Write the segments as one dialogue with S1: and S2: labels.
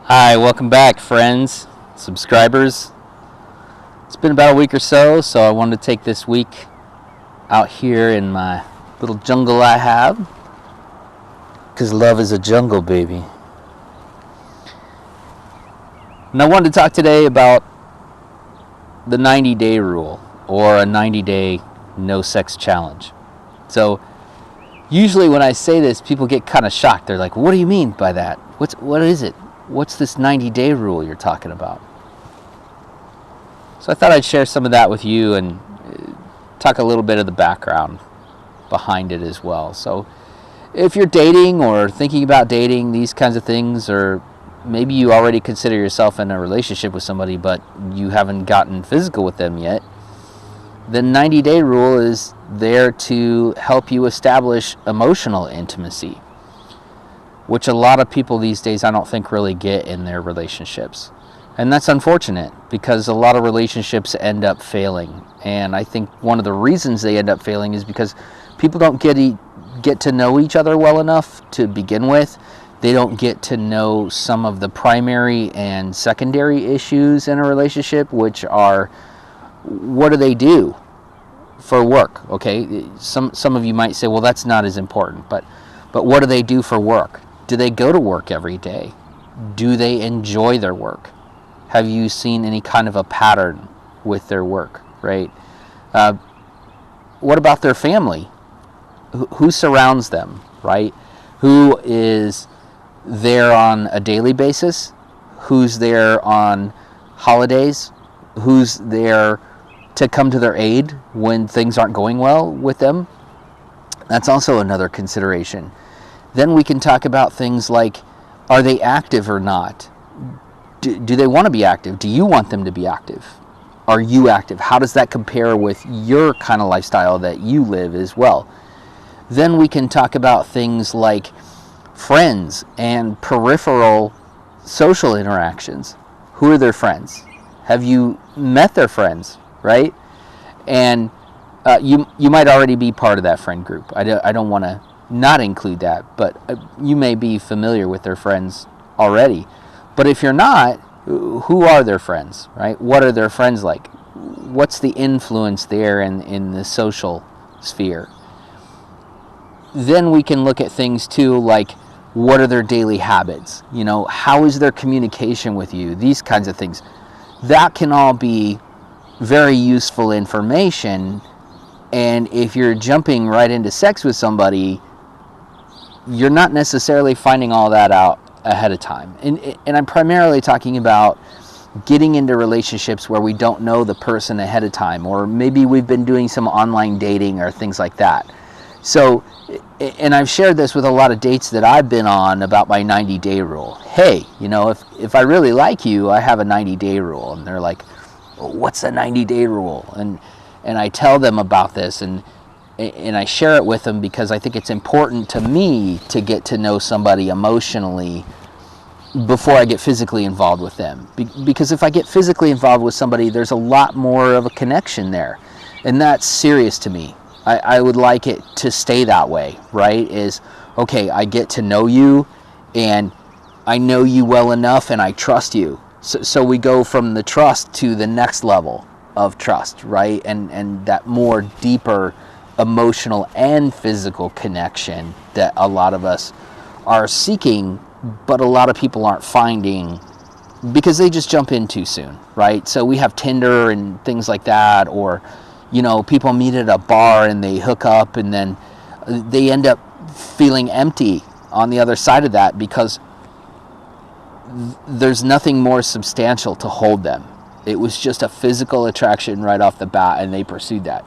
S1: Hi, welcome back, friends, subscribers. It's been about a week or so I wanted to take this week out here in my little jungle I have, because love is a jungle, baby. And I wanted to talk today about the 90-day rule, or a 90-day no sex challenge. So usually when I say this, people get kind of shocked. They're like, what do you mean by that? What is it? What's this 90-day rule you're talking about? So I thought I'd share some of that with you and talk a little bit of the background behind it as well. So if you're dating or thinking about dating, these kinds of things, or maybe you already consider yourself in a relationship with somebody but you haven't gotten physical with them yet, the 90-day rule is there to help you establish emotional intimacy, which a lot of people these days I don't think really get in their relationships. And that's unfortunate, because a lot of relationships end up failing. And I think one of the reasons they end up failing is because people don't get to know each other well enough to begin with. They don't get to know some of the primary and secondary issues in a relationship, which are, what do they do for work? Okay, some of you might say, well, that's not as important, but what do they do for work? Do they go to work every day? Do they enjoy their work? Have you seen any kind of a pattern with their work, right? What about their family? Who surrounds them, right? Who is there on a daily basis? Who's there on holidays? Who's there to come to their aid when things aren't going well with them? That's also another consideration. Then we can talk about things like, are they active or not? Do they want to be active? Do you want them to be active? Are you active? How does that compare with your kind of lifestyle that you live as well? Then we can talk about things like friends and peripheral social interactions. Who are their friends? Have you met their friends, right? And you might already be part of that friend group. I don't want to not include that, but you may be familiar with their friends already. But if you're not, who are their friends, right? What are their friends like? What's the influence there in the social sphere? Then we can look at things too, like, what are their daily habits? You know, how is their communication with you? These kinds of things. That can all be very useful information. And if you're jumping right into sex with somebody, you're not necessarily finding all that out ahead of time. And I'm primarily talking about getting into relationships where we don't know the person ahead of time, or maybe we've been doing some online dating or things like that. So, and I've shared this with a lot of dates that I've been on about my 90-day rule. Hey, you know, if I really like you, I have a 90-day rule. And they're like, well, what's a 90-day rule? And I tell them about this, and I share it with them because I think it's important to me to get to know somebody emotionally before I get physically involved with them. Because if I get physically involved with somebody, there's a lot more of a connection there. And that's serious to me. I would like it to stay that way, right? Is, okay, I get to know you, and I know you well enough, and I trust you. So we go from the trust to the next level of trust, right? And that more deeper emotional and physical connection that a lot of us are seeking, but a lot of people aren't finding because they just jump in too soon, right? So we have Tinder and things like that, or, you know, people meet at a bar and they hook up, and then they end up feeling empty on the other side of that because there's nothing more substantial to hold them. It was just a physical attraction right off the bat, and they pursued that.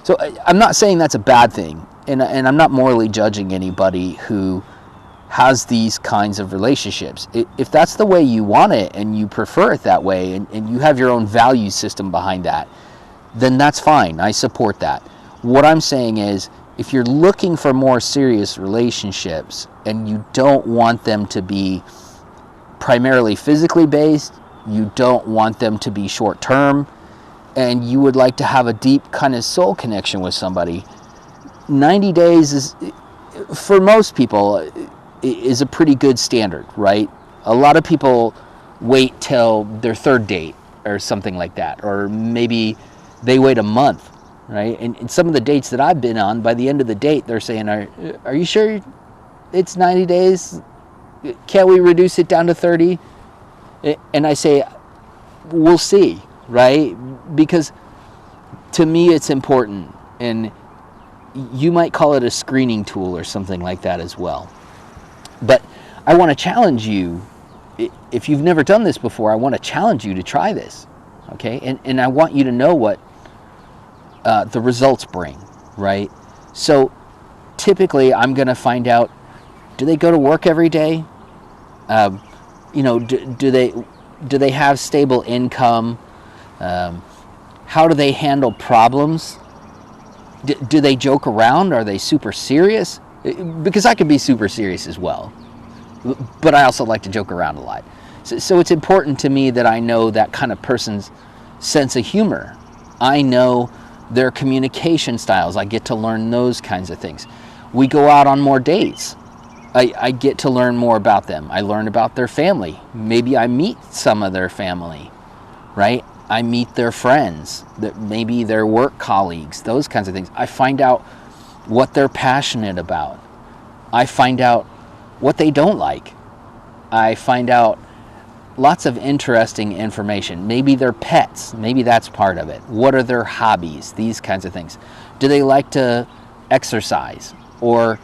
S1: So I'm not saying that's a bad thing, and I'm not morally judging anybody who has these kinds of relationships. If that's the way you want it and you prefer it that way, and you have your own value system behind that, then that's fine. I support that. What I'm saying is, if you're looking for more serious relationships and you don't want them to be primarily physically based, you don't want them to be short term, and you would like to have a deep kind of soul connection with somebody, 90 days is, for most people, is a pretty good standard, right? A lot of people wait till their third date or something like that, or maybe they wait a month, right? And some of the dates that I've been on, by the end of the date, they're saying, are you sure it's 90 days? Can't we reduce it down to 30? And I say, we'll see, right? Because to me, it's important. And you might call it a screening tool or something like that as well. But I want to challenge you. If you've never done this before, I want to challenge you to try this, okay? And I want you to know what the results bring, right? So typically, I'm going to find out, do they go to work every day? Do they have stable income? How do they handle problems? Do they joke around? Are they super serious? Because I can be super serious as well, but I also like to joke around a lot. So it's important to me that I know that kind of person's sense of humor. I know their communication styles. I get to learn those kinds of things. We go out on more dates. I get to learn more about them. I learn about their family. Maybe I meet some of their family, right? I meet their friends, maybe their work colleagues, those kinds of things. I find out what they're passionate about. I find out what they don't like. I find out lots of interesting information. Maybe their pets, maybe that's part of it. What are their hobbies? These kinds of things. Do they like to exercise? Or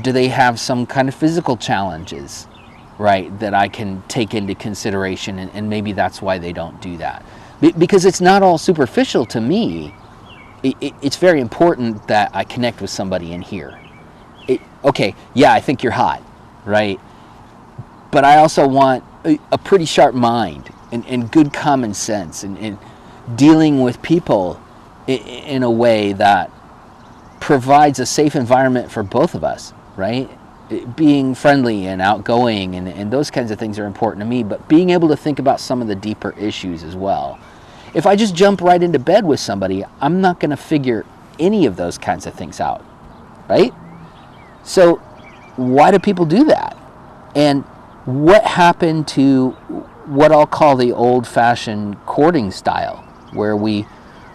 S1: do they have some kind of physical challenges, right, that I can take into consideration, and maybe that's why they don't do that. Because it's not all superficial to me. It's very important that I connect with somebody in here. Okay, yeah, I think you're hot, right? But I also want a pretty sharp mind and good common sense and dealing with people in a way that provides a safe environment for both of us, right? Being friendly and outgoing and those kinds of things are important to me, but being able to think about some of the deeper issues as well. If I just jump right into bed with somebody, I'm not going to figure any of those kinds of things out, right? So why do people do that? And what happened to what I'll call the old-fashioned courting style, where we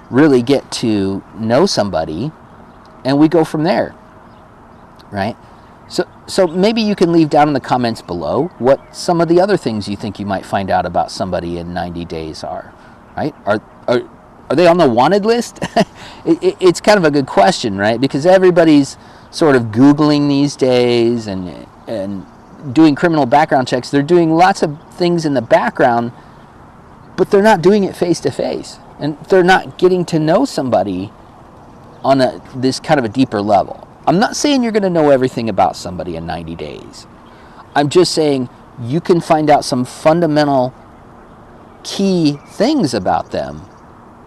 S1: really get to know somebody and we go from there, right? So maybe you can leave down in the comments below what some of the other things you think you might find out about somebody in 90 days are, right? Are they on the wanted list? It's kind of a good question, right? Because everybody's sort of Googling these days and doing criminal background checks. They're doing lots of things in the background, but they're not doing it face to face. And they're not getting to know somebody on this kind of a deeper level. I'm not saying you're going to know everything about somebody in 90 days. I'm just saying you can find out some fundamental key things about them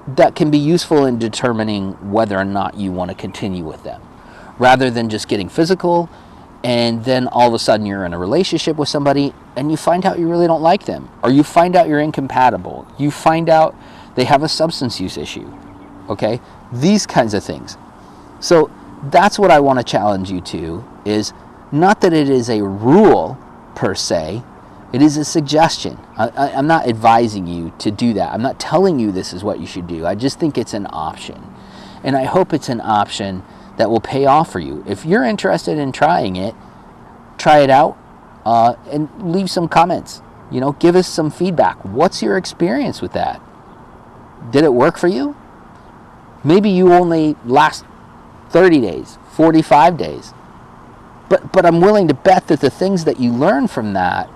S1: that can be useful in determining whether or not you want to continue with them, rather than just getting physical and then all of a sudden you're in a relationship with somebody and you find out you really don't like them, or you find out you're incompatible, you find out they have a substance use issue, okay? These kinds of things. So that's what I want to challenge you to, is not that it is a rule per se, it is a suggestion. I'm not advising you to do that. I'm not telling you this is what you should do. I just think it's an option. And I hope it's an option that will pay off for you. If you're interested in trying it, try it out and leave some comments. Give us some feedback. What's your experience with that? Did it work for you? Maybe you only last 30 days, 45 days. But I'm willing to bet that the things that you learn from that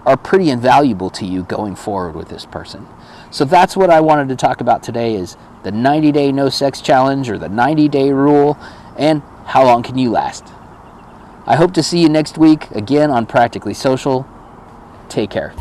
S1: are pretty invaluable to you going forward with this person. So that's what I wanted to talk about today, is the 90-day no sex challenge, or the 90-day rule, and how long can you last. I hope to see you next week again on Practically Social. Take care.